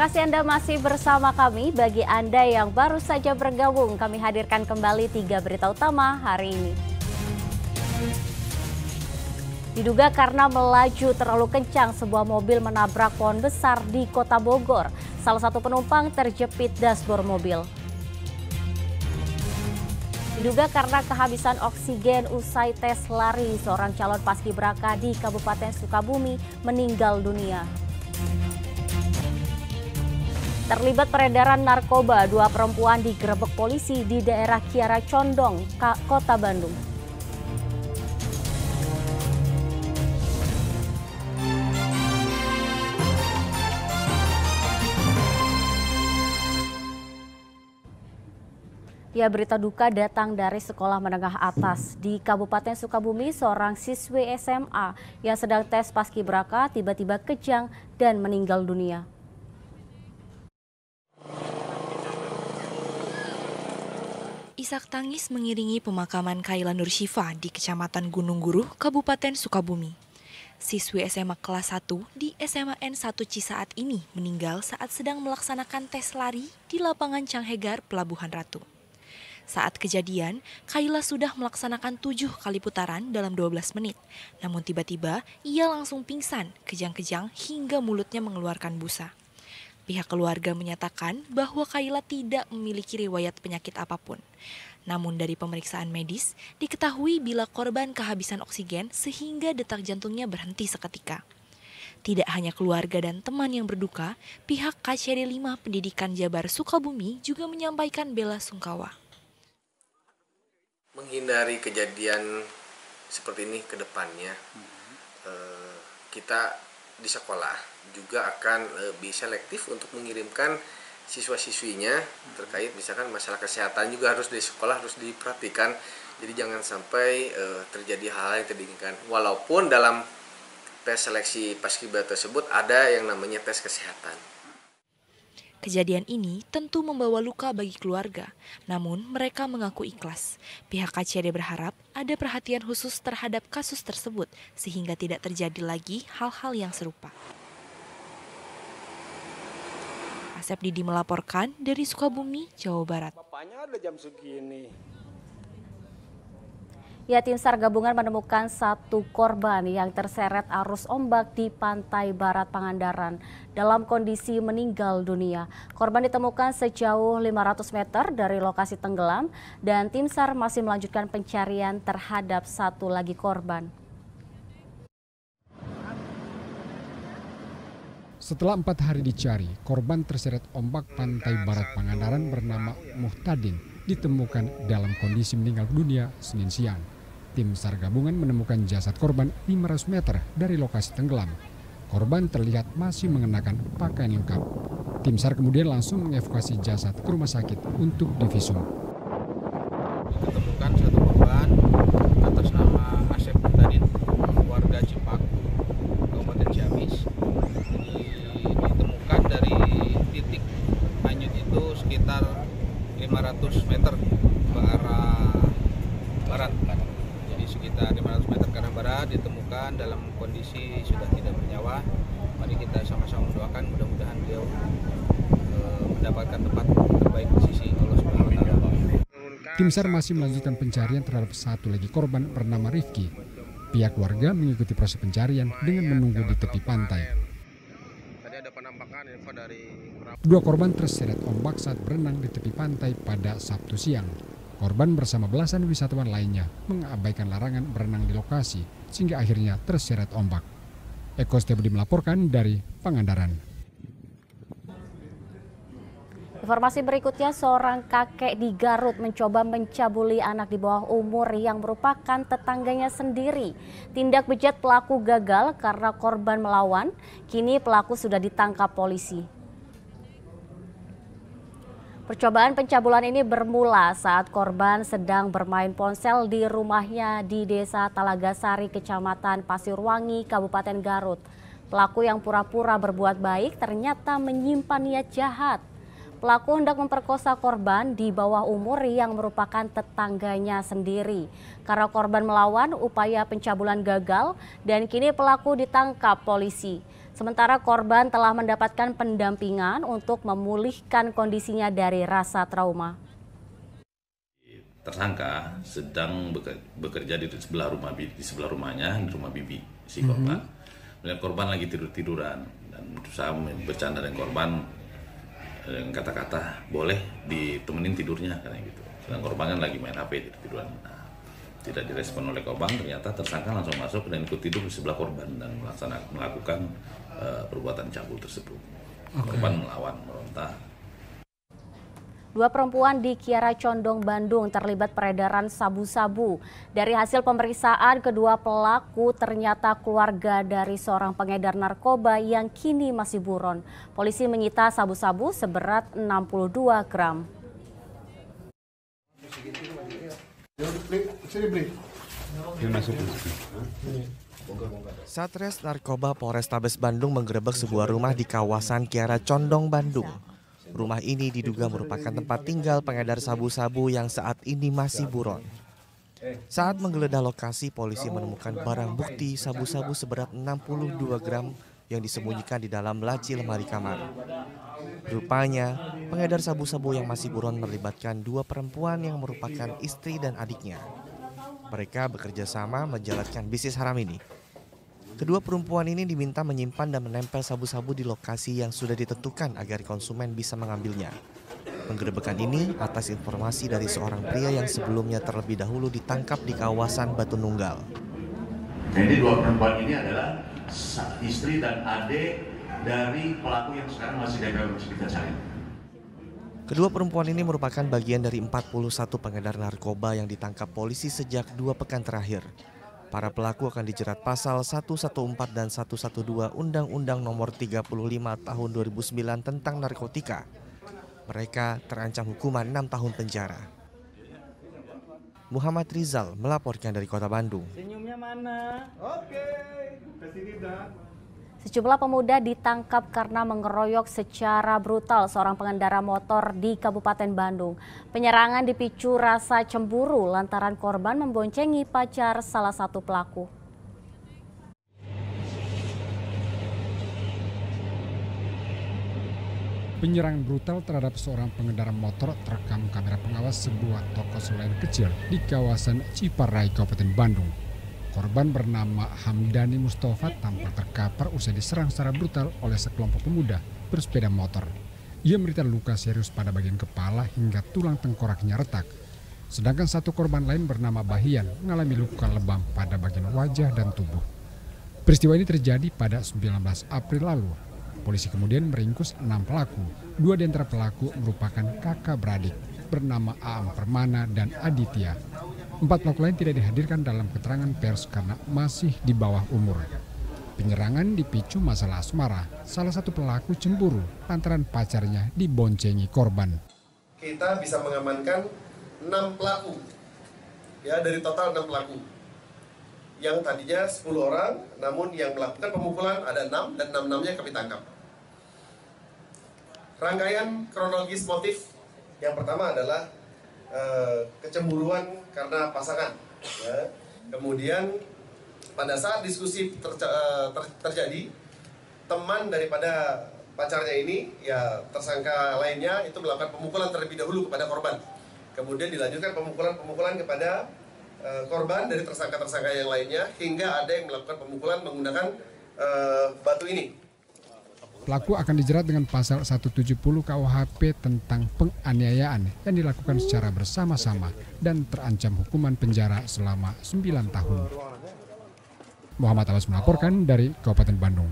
Terima kasih Anda masih bersama kami. Bagi Anda yang baru saja bergabung, kami hadirkan kembali 3 berita utama hari ini. Diduga karena melaju terlalu kencang, sebuah mobil menabrak pohon besar di Kota Bogor. Salah satu penumpang terjepit dashboard mobil. Diduga karena kehabisan oksigen usai tes lari, seorang calon paskibraka di Kabupaten Sukabumi meninggal dunia. Terlibat peredaran narkoba, 2 perempuan digerebek polisi di daerah Kiara Condong, Kota Bandung. Ya, berita duka datang dari sekolah menengah atas di Kabupaten Sukabumi. Seorang siswi SMA yang sedang tes paskibraka tiba-tiba kejang dan meninggal dunia. Isak tangis mengiringi pemakaman Kaila Nur Syifa di Kecamatan Gunung Guruh, Kabupaten Sukabumi. Siswi SMA kelas 1 di SMA N1 Cisaat ini meninggal saat sedang melaksanakan tes lari di lapangan Canghegar, Pelabuhan Ratu. Saat kejadian, Kaila sudah melaksanakan 7 kali putaran dalam 12 menit. Namun tiba-tiba ia langsung pingsan, kejang-kejang hingga mulutnya mengeluarkan busa. Pihak keluarga menyatakan bahwa Kaila tidak memiliki riwayat penyakit apapun. Namun dari pemeriksaan medis, diketahui bila korban kehabisan oksigen sehingga detak jantungnya berhenti seketika. Tidak hanya keluarga dan teman yang berduka, pihak KCD 5 Pendidikan Jabar Sukabumi juga menyampaikan bela sungkawa. Menghindari kejadian seperti ini ke depannya, kita di sekolah juga akan lebih selektif untuk mengirimkan siswa-siswinya terkait misalkan masalah kesehatan juga harus di sekolah harus diperhatikan. Jadi jangan sampai terjadi hal-hal yang tidak diinginkan. Walaupun dalam tes seleksi paskibraka tersebut ada yang namanya tes kesehatan. Kejadian ini tentu membawa luka bagi keluarga, namun mereka mengaku ikhlas. Pihak KCD berharap ada perhatian khusus terhadap kasus tersebut sehingga tidak terjadi lagi hal-hal yang serupa. Asep Didi melaporkan dari Sukabumi, Jawa Barat. Bapaknya ada jam segini. Ya, tim SAR gabungan menemukan 1 korban yang terseret arus ombak di pantai barat Pangandaran dalam kondisi meninggal dunia. Korban ditemukan sejauh 500 meter dari lokasi tenggelam dan tim SAR masih melanjutkan pencarian terhadap 1 lagi korban. Setelah 4 hari dicari, korban terseret ombak pantai barat Pangandaran bernama Muhtadin ditemukan dalam kondisi meninggal dunia Senin siang. Tim SAR gabungan menemukan jasad korban 500 meter dari lokasi tenggelam. Korban terlihat masih mengenakan pakaian lengkap. Tim SAR kemudian langsung mengevakuasi jasad ke rumah sakit untuk divisum. Ditemukan 1 korban atas nama Asep Muhtadin, warga Cipaku, Kabupaten Ciamis. Ditemukan dari titik hanyut itu sekitar 500 meter ke arah barat. Jadi sekitar 500 meter ke arah barat ditemukan dalam kondisi sudah tidak bernyawa. Mari kita sama-sama mendoakan mudah-mudahan beliau mendapatkan tempat terbaik di sisi Allah Subhanahu wa taala. Tim SAR masih melanjutkan pencarian terhadap 1 lagi korban bernama Rifki. Pihak warga mengikuti proses pencarian dengan menunggu di tepi pantai. 2 korban terseret ombak saat berenang di tepi pantai pada Sabtu siang. Korban bersama belasan wisatawan lainnya mengabaikan larangan berenang di lokasi sehingga akhirnya terseret ombak. Eko Stebudi melaporkan dari Pangandaran. Informasi berikutnya, seorang kakek di Garut mencoba mencabuli anak di bawah umur yang merupakan tetangganya sendiri. Tindak bejat pelaku gagal karena korban melawan. Kini pelaku sudah ditangkap polisi. Percobaan pencabulan ini bermula saat korban sedang bermain ponsel di rumahnya di Desa Talagasari, Kecamatan Pasirwangi, Kabupaten Garut. Pelaku yang pura-pura berbuat baik ternyata menyimpan niat jahat. Pelaku hendak memperkosa korban di bawah umur yang merupakan tetangganya sendiri. Karena korban melawan, upaya pencabulan gagal dan kini pelaku ditangkap polisi. Sementara korban telah mendapatkan pendampingan untuk memulihkan kondisinya dari rasa trauma. Tersangka sedang bekerja di sebelah rumahnya, di rumah bibi si korban. Melihat korban lagi tiduran dan berusaha bercanda dengan korban dengan kata-kata boleh ditemenin tidurnya karena gitu. Sedang korban kan lagi main HP tiduran. Nah, tidak direspon oleh korban, ternyata tersangka langsung masuk dan ikut tidur di sebelah korban dan melakukan perbuatan cabul tersebut. Korban melawan, meronta. Dua perempuan di Kiara Condong, Bandung terlibat peredaran sabu-sabu. Dari hasil pemeriksaan, kedua pelaku ternyata keluarga dari seorang pengedar narkoba yang kini masih buron. Polisi menyita sabu-sabu seberat 62 gram. Satres Narkoba Polrestabes Bandung menggerebek sebuah rumah di kawasan Kiara Condong, Bandung. Rumah ini diduga merupakan tempat tinggal pengedar sabu-sabu yang saat ini masih buron. Saat menggeledah lokasi, polisi menemukan barang bukti sabu-sabu seberat 62 gram yang disembunyikan di dalam laci lemari kamar. Rupanya, pengedar sabu-sabu yang masih buron melibatkan dua perempuan yang merupakan istri dan adiknya. Mereka bekerja sama menjalankan bisnis haram ini. Kedua perempuan ini diminta menyimpan dan menempel sabu-sabu di lokasi yang sudah ditentukan agar konsumen bisa mengambilnya. Penggerebekan ini atas informasi dari seorang pria yang sebelumnya terlebih dahulu ditangkap di kawasan Batu Nunggal. Jadi dua perempuan ini adalah istri dan adik dari pelaku yang sekarang masih kita cari. Kedua perempuan ini merupakan bagian dari 41 pengedar narkoba yang ditangkap polisi sejak 2 pekan terakhir. Para pelaku akan dijerat pasal 114 dan 112 Undang-Undang Nomor 35 Tahun 2009 tentang narkotika. Mereka terancam hukuman 6 tahun penjara. Muhammad Rizal melaporkan dari Kota Bandung. Senyumnya mana? Oke, kesini dah. Sejumlah pemuda ditangkap karena mengeroyok secara brutal seorang pengendara motor di Kabupaten Bandung. Penyerangan dipicu rasa cemburu lantaran korban memboncengi pacar salah satu pelaku. Penyerangan brutal terhadap seorang pengendara motor terekam kamera pengawas sebuah toko selain kecil di kawasan Ciparai, Kabupaten Bandung. Korban bernama Hamdani Mustafa tampak terkapar usai diserang secara brutal oleh sekelompok pemuda bersepeda motor. Ia menderita luka serius pada bagian kepala hingga tulang tengkoraknya retak. Sedangkan satu korban lain bernama Bahian mengalami luka lebam pada bagian wajah dan tubuh. Peristiwa ini terjadi pada 19 April lalu. Polisi kemudian meringkus 6 pelaku. 2 di antara pelaku merupakan kakak beradik bernama Aam Permana dan Aditya. 4 pelaku lain tidak dihadirkan dalam keterangan pers karena masih di bawah umur. Penyerangan dipicu masalah asmara. Salah satu pelaku cemburu lantaran pacarnya diboncengi korban. Kita bisa mengamankan 6 pelaku, ya dari total 6 pelaku. Yang tadinya 10 orang, namun yang melakukan pemukulan ada 6 dan 6-6-nya kami tangkap. Rangkaian kronologis motif yang pertama adalah kecemburuan karena pasangan. Ya. Kemudian pada saat diskusi terjadi, teman daripada pacarnya ini, ya tersangka lainnya itu melakukan pemukulan terlebih dahulu kepada korban. Kemudian dilanjutkan pemukulan kepada korban dari tersangka-tersangka yang lainnya hingga ada yang melakukan pemukulan menggunakan batu ini. Pelaku akan dijerat dengan pasal 170 KUHP tentang penganiayaan yang dilakukan secara bersama-sama dan terancam hukuman penjara selama 9 tahun. Muhammad Abbas melaporkan dari Kabupaten Bandung.